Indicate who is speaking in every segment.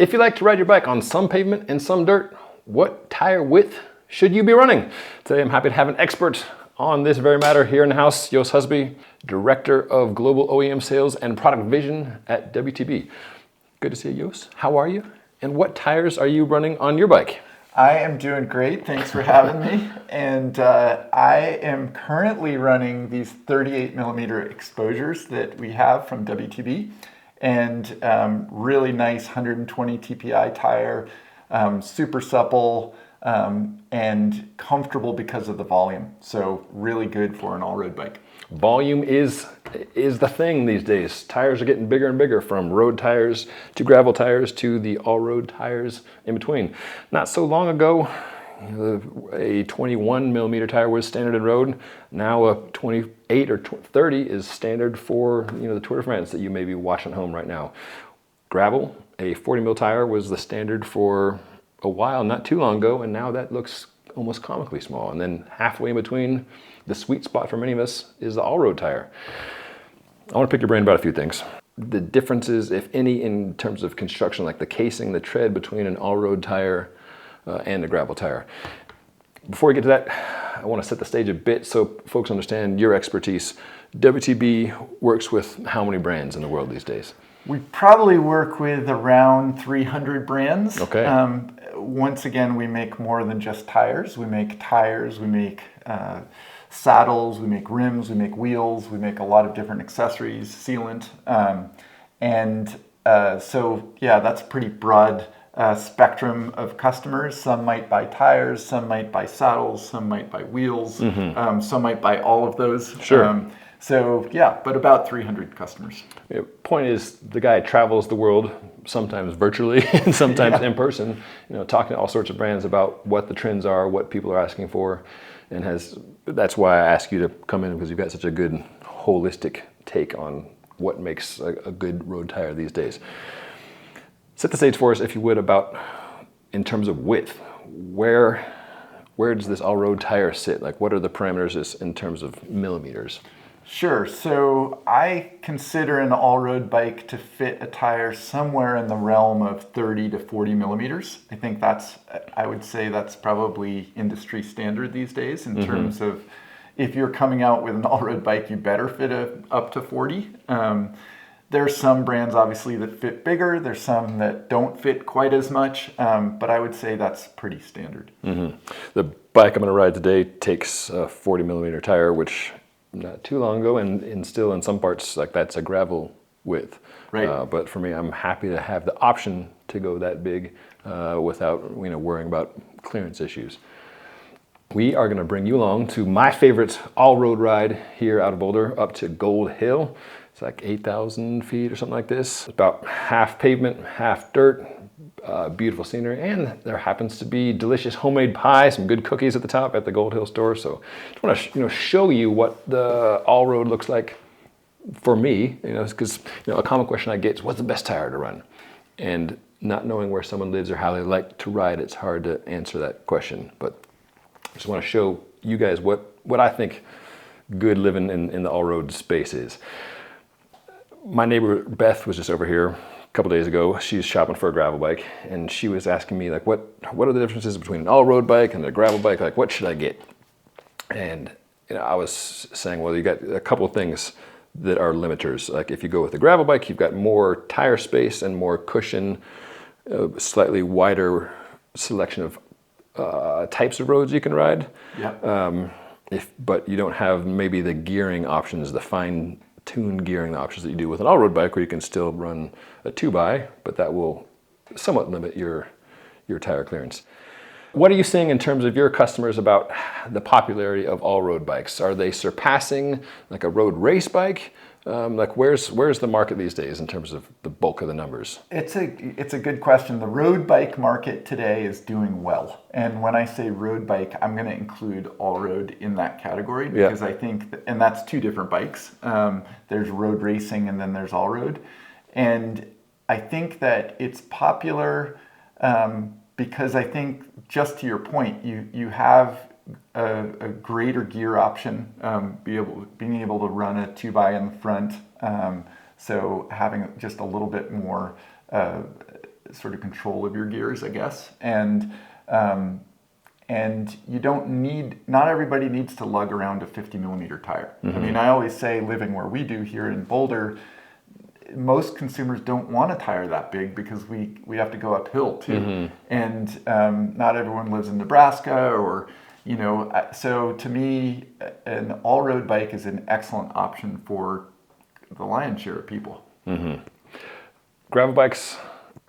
Speaker 1: If you like to ride your bike on some pavement and some dirt, what tire width should you be running? Today I'm happy to have an expert on this very matter here in the house, Jos Husby, Director of Global OEM Sales and Product Vision at WTB. Good to see you, Jos. How are you? And what tires are you running on your bike?
Speaker 2: I am doing great. Thanks for having me. And I am currently running these 38 millimeter exposures that we have from WTB, and really nice 120 TPI tire, super supple and comfortable because of the volume. So really good for an all-road bike.
Speaker 1: Volume is the thing these days. Tires are getting bigger and bigger, from road tires to gravel tires to the all-road tires in between. Not so long ago, a 21 millimeter tire was standard in road. Now a 28 or 30 is standard for the Tour de France that you may be watching at home right now. Gravel, a 40 mil tire was the standard for a while, not too long ago, and now that looks almost comically small. And then halfway in between, the sweet spot for many of us is the all-road tire. I want to pick your brain about a few things. The differences, if any, in terms of construction, like the casing, the tread between an all-road tire and a gravel tire. Before we get to that, I want to set the stage a bit so folks understand your expertise. WTB works with how many brands in the world these days?
Speaker 2: We probably work with around 300 brands.
Speaker 1: Okay.
Speaker 2: Once again, we make more than just tires. We make saddles, we make rims, we make wheels, we make a lot of different accessories, sealant. So yeah, that's a pretty broad spectrum of customers. Some might buy tires, some might buy saddles, some might buy wheels, some might buy all of those.
Speaker 1: Sure.
Speaker 2: So yeah, but about 300 customers.
Speaker 1: Point is, the guy travels the world, sometimes virtually and sometimes in person, talking to all sorts of brands about what the trends are, what people are asking for, and that's why I ask you to come in, because you've got such a good holistic take on what makes a good road tire these days. Set the stage for us, if you would, about, in terms of width, where does this all-road tire sit? Like, what are the parameters in terms of millimeters?
Speaker 2: Sure. So I consider an all-road bike to fit a tire somewhere in the realm of 30 to 40 millimeters. I would say that's probably industry standard these days in terms of, if you're coming out with an all-road bike, you better fit up to 40. There are some brands obviously that fit bigger. There's some that don't fit quite as much, but I would say that's pretty standard.
Speaker 1: The bike I'm going to ride today takes a 40 millimeter tire, which not too long ago, and still in some parts, like, that's a gravel width.
Speaker 2: Right.
Speaker 1: But for me, I'm happy to have the option to go that big without worrying about clearance issues. We are going to bring you along to my favorite all-road ride here out of Boulder, up to Gold Hill. It's like 8,000 feet or something like this. It's about half pavement, half dirt. Beautiful scenery, and there happens to be delicious homemade pie, some good cookies at the top at the Gold Hill store. So just want to show you what the all-road looks like for me, because a common question I get is, what's the best tire to run? And not knowing where someone lives or how they like to ride, it's hard to answer that question. But I just want to show you guys what I think good living in the all-road space is. My neighbor Beth was just over here a couple days ago. She's shopping for a gravel bike, and she was asking me, like, what are the differences between an all-road bike and a gravel bike? Like, what should I get? And I was saying, well, you got a couple of things that are limiters. Like, if you go with a gravel bike, you've got more tire space and more cushion, slightly wider selection of types of roads you can ride.
Speaker 2: Yeah.
Speaker 1: But you don't have maybe the gearing options, the fine-tuned gearing options that you do with an all-road bike, where you can still run a 2x, but that will somewhat limit your tire clearance. What are you seeing in terms of your customers about the popularity of all-road bikes? Are they surpassing like a road race bike? Like, where's the market these days in terms of the bulk of the numbers?
Speaker 2: It's a good question. The road bike market today is doing well. And when I say road bike, I'm going to include all-road in that category, because I think, and that's two different bikes. There's road racing and then there's all-road. And I think that it's popular because I think, just to your point, you have a greater gear option, being able to run a 2x in the front, so having just a little bit more sort of control of your gears, I guess. And you don't need, not everybody needs to lug around a 50 millimeter tire. I mean, I always say, living where we do here in Boulder, most consumers don't want a tire that big because we have to go uphill too. And not everyone lives in Nebraska or, you know, so to me, an all-road bike is an excellent option for the lion's share of people.
Speaker 1: Gravel bikes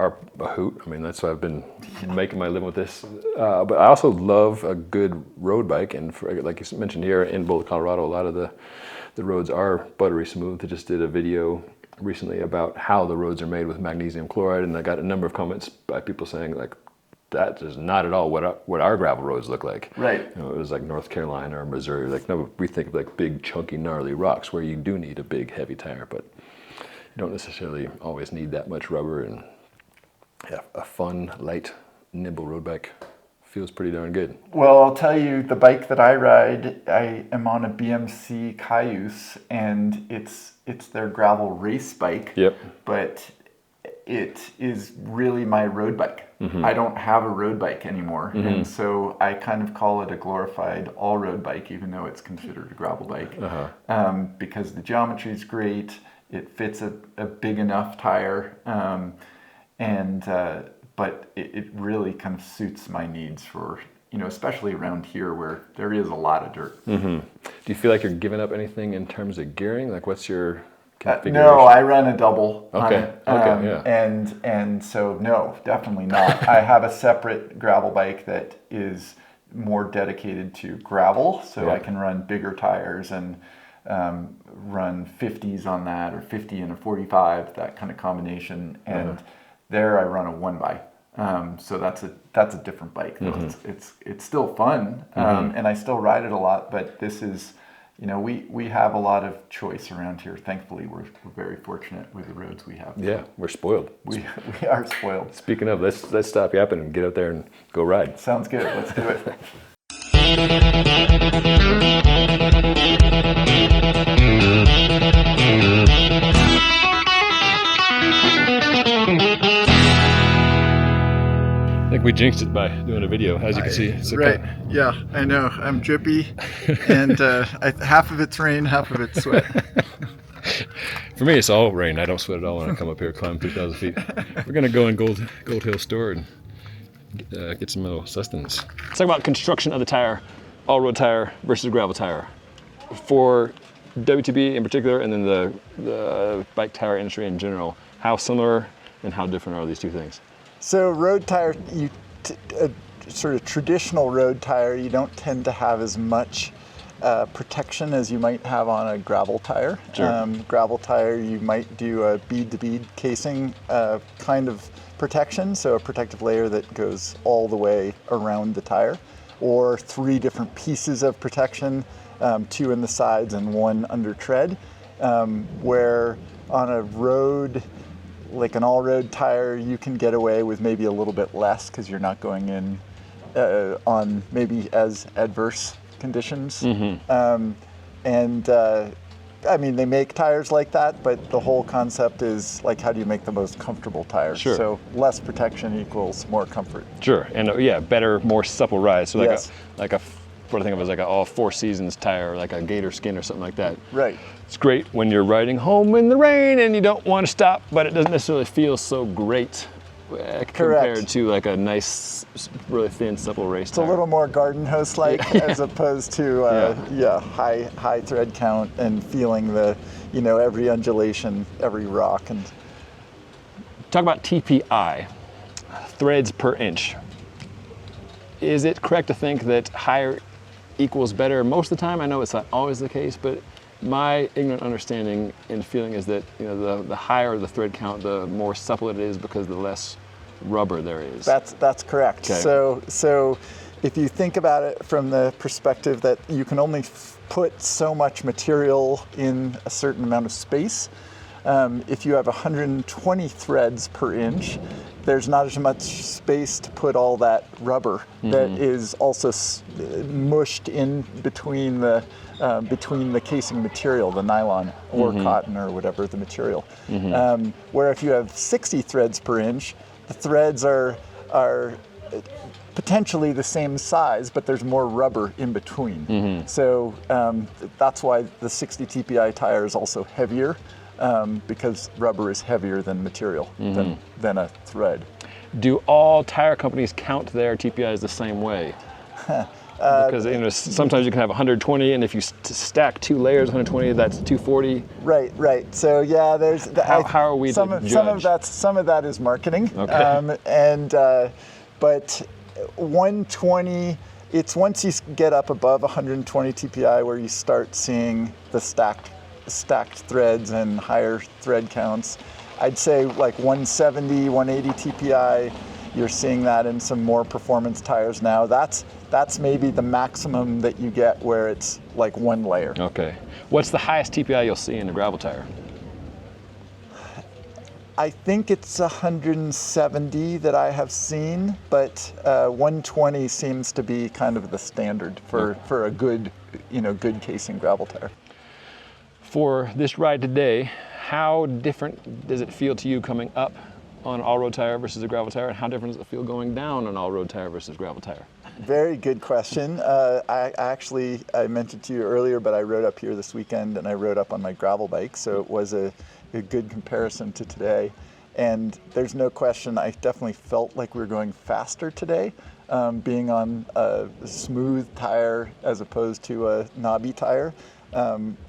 Speaker 1: are a hoot. I mean, that's why I've been making my living with this. But I also love a good road bike. And for, like you mentioned here in Boulder, Colorado, a lot of the roads are buttery smooth. I just did a video recently about how the roads are made with magnesium chloride. And I got a number of comments by people saying, like, that is not at all what our gravel roads look like.
Speaker 2: Right.
Speaker 1: You know, it was like North Carolina or Missouri. Like, no, we think of like big, chunky, gnarly rocks where you do need a big, heavy tire, but you don't necessarily always need that much rubber. And yeah, a fun, light, nimble road bike feels pretty darn good.
Speaker 2: Well, I'll tell you, the bike that I ride, I am on a BMC Cayuse, and it's their gravel race bike.
Speaker 1: Yep.
Speaker 2: But it is really my road bike. I don't have a road bike anymore, and so I kind of call it a glorified all-road bike, even though it's considered a gravel bike, because the geometry is great. It fits a big enough tire, but it really kind of suits my needs for, you know, especially around here where there is a lot of dirt.
Speaker 1: Do you feel like you're giving up anything in terms of gearing? Like, what's your configuration?
Speaker 2: No, I run a double on it.
Speaker 1: Yeah.
Speaker 2: And so no, definitely not. I have a separate gravel bike that is more dedicated to gravel, so I can run bigger tires and run 50s on that, or 50 and a 45, that kind of combination. And there I run a 1x. So that's a different bike. It's still fun, and I still ride it a lot. But this is, you know, we have a lot of choice around here. Thankfully, we're very fortunate with the roads we have.
Speaker 1: Yeah, we're spoiled.
Speaker 2: We are spoiled.
Speaker 1: Speaking of, let's stop yapping and get out there and go ride.
Speaker 2: Sounds good. Let's do it.
Speaker 1: I think we jinxed it by doing a video, as you can see. It's
Speaker 2: Right. Yeah, I know. I'm drippy, and half of it's rain, half of it's sweat.
Speaker 1: For me, it's all rain. I don't sweat at all when I come up here, climb 3,000 feet. We're going to go in Gold Hill store and get some little sustenance. Let's talk about construction of the tire, all-road tire versus gravel tire. For WTB in particular, and then the bike tire industry in general, how similar and how different are these two things?
Speaker 2: So road tire, a sort of traditional road tire, you don't tend to have as much protection as you might have on a gravel tire.
Speaker 1: Sure.
Speaker 2: Gravel tire, you might do a bead-to-bead casing kind of protection, so a protective layer that goes all the way around the tire, or 3 different pieces of protection, 2 in the sides and 1 under tread, where on a road, like an all-road tire, you can get away with maybe a little bit less because you're not going in on maybe as adverse conditions. I mean, they make tires like that, but the whole concept is like, how do you make the most comfortable tires?
Speaker 1: Sure.
Speaker 2: So less protection equals more comfort.
Speaker 1: Sure, and better, more supple ride. So
Speaker 2: Yes.
Speaker 1: what I think of as like a all 4 seasons tire, like a gator skin or something like that.
Speaker 2: Right.
Speaker 1: It's great when you're riding home in the rain and you don't want to stop, but it doesn't necessarily feel so great compared to like a nice, really thin, supple race
Speaker 2: It's
Speaker 1: tire.
Speaker 2: a little more garden hose-like as opposed to high thread count and feeling the, you know, every undulation, every rock. And
Speaker 1: Talk about TPI, threads per inch. Is it correct to think that higher equals better most of the time? I know it's not always the case, but my ignorant understanding and feeling is that, you know, the higher the thread count, the more supple it is because the less rubber there is.
Speaker 2: That's correct.
Speaker 1: Okay.
Speaker 2: So if you think about it from the perspective that you can only put so much material in a certain amount of space, if you have 120 threads per inch, there's not as much space to put all that rubber that is also mushed in between the casing material, the nylon or cotton or whatever the material. Where if you have 60 threads per inch, the threads are potentially the same size, but there's more rubber in between. So that's why the 60 TPI tire is also heavier, because rubber is heavier than material, than a thread.
Speaker 1: Do all tire companies count their TPIs the same way? Because sometimes you can have 120, and if you stack 2 layers, 120, that's 240.
Speaker 2: Right. So yeah, there's.
Speaker 1: How are we to judge?
Speaker 2: Some of that is marketing.
Speaker 1: Okay.
Speaker 2: But 120. It's once you get up above 120 TPI where you start seeing the stacked threads and higher thread counts. I'd say like 170, 180 TPI. You're seeing that in some more performance tires now. That's maybe the maximum that you get where it's like 1 layer.
Speaker 1: Okay. What's the highest TPI you'll see in a gravel tire?
Speaker 2: I think it's 170 that I have seen, but 120 seems to be kind of the standard for a good casing gravel tire.
Speaker 1: For this ride today, how different does it feel to you coming up on an all-road tire versus a gravel tire, and how different does it feel going down an all-road tire versus gravel tire?
Speaker 2: Very good question. I mentioned to you earlier, but I rode up here this weekend and I rode up on my gravel bike, so it was a good comparison to today. And there's no question, I definitely felt like we were going faster today, being on a smooth tire as opposed to a knobby tire.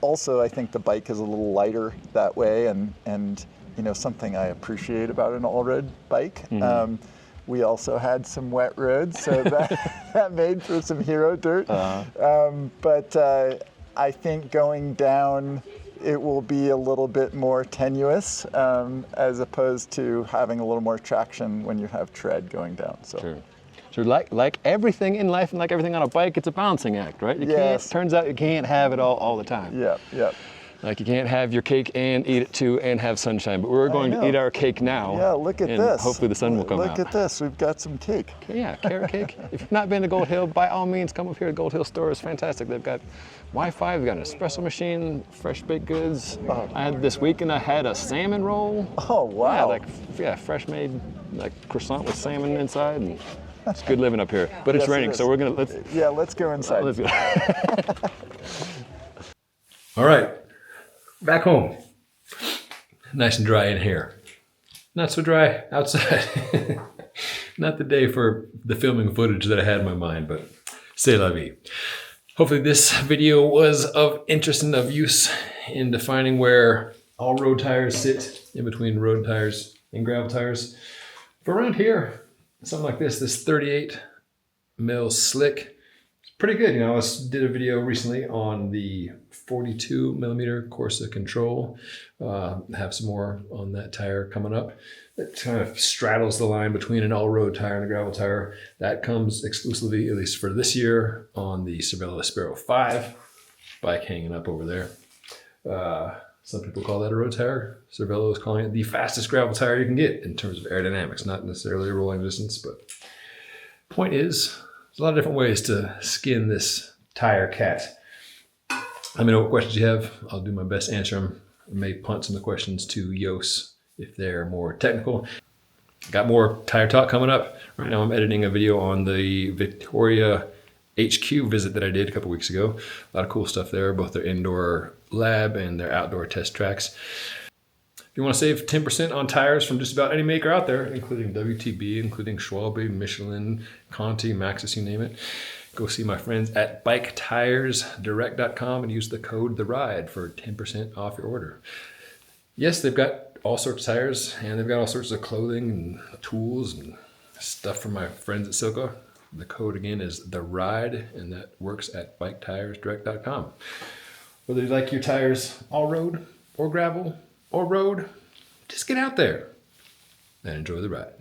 Speaker 2: Also, I think the bike is a little lighter that way, and something I appreciate about an all-road bike. We also had some wet roads, so that made for some hero dirt. But I think going down, it will be a little bit more tenuous, as opposed to having a little more traction when you have tread going down. So.
Speaker 1: So like everything in life and like everything on a bike, it's a balancing act, right? Turns out you can't have it all the time.
Speaker 2: Yeah.
Speaker 1: Like you can't have your cake and eat it too and have sunshine, but we're going to eat our cake now.
Speaker 2: Yeah, look at this.
Speaker 1: Hopefully the sun will come out.
Speaker 2: Look at this, we've got some cake.
Speaker 1: Yeah, carrot cake. If you've not been to Gold Hill, by all means, come up here to Gold Hill store. It's fantastic. They've got Wi-Fi, they've got an espresso machine, fresh baked goods. I had this weekend, I had a salmon roll.
Speaker 2: Oh, wow.
Speaker 1: Fresh made croissant with salmon inside. And it's good living up here, but it's raining, so we're gonna
Speaker 2: let's go inside.
Speaker 1: Let's go. All right, back home. Nice and dry in here. Not so dry outside. Not the day for the filming footage that I had in my mind, but c'est la vie. Hopefully this video was of interest and of use in defining where all road tires sit in between road tires and gravel tires. For around here, something like this 38 mil slick, it's pretty good. I did a video recently on the 42 millimeter Corsa Control. Have some more on that tire coming up. It kind of straddles the line between an all-road tire and a gravel tire. That comes exclusively, at least for this year, on the Cervelo Sparrow 5 bike hanging up over there. Some people call that a road tire. Cervelo is calling it the fastest gravel tire you can get in terms of aerodynamics, not necessarily rolling distance, but point is, there's a lot of different ways to skin this tire cat. Let me know what questions you have. I'll do my best to answer them. I may punt some of the questions to Yos if they're more technical. Got more tire talk coming up. Right now I'm editing a video on the Victoria HQ visit that I did a couple weeks ago. A lot of cool stuff there, both their indoor lab and their outdoor test tracks. If you want to save 10% on tires from just about any maker out there, including WTB, including Schwalbe, Michelin, Conti, Maxxis, you name it, go see my friends at biketiresdirect.com and use the code THERIDE for 10% off your order. Yes, they've got all sorts of tires, and they've got all sorts of clothing and tools and stuff from my friends at Silco. The code again is THERIDE, and that works at biketiresdirect.com. Whether you like your tires all road or gravel or road, just get out there and enjoy the ride.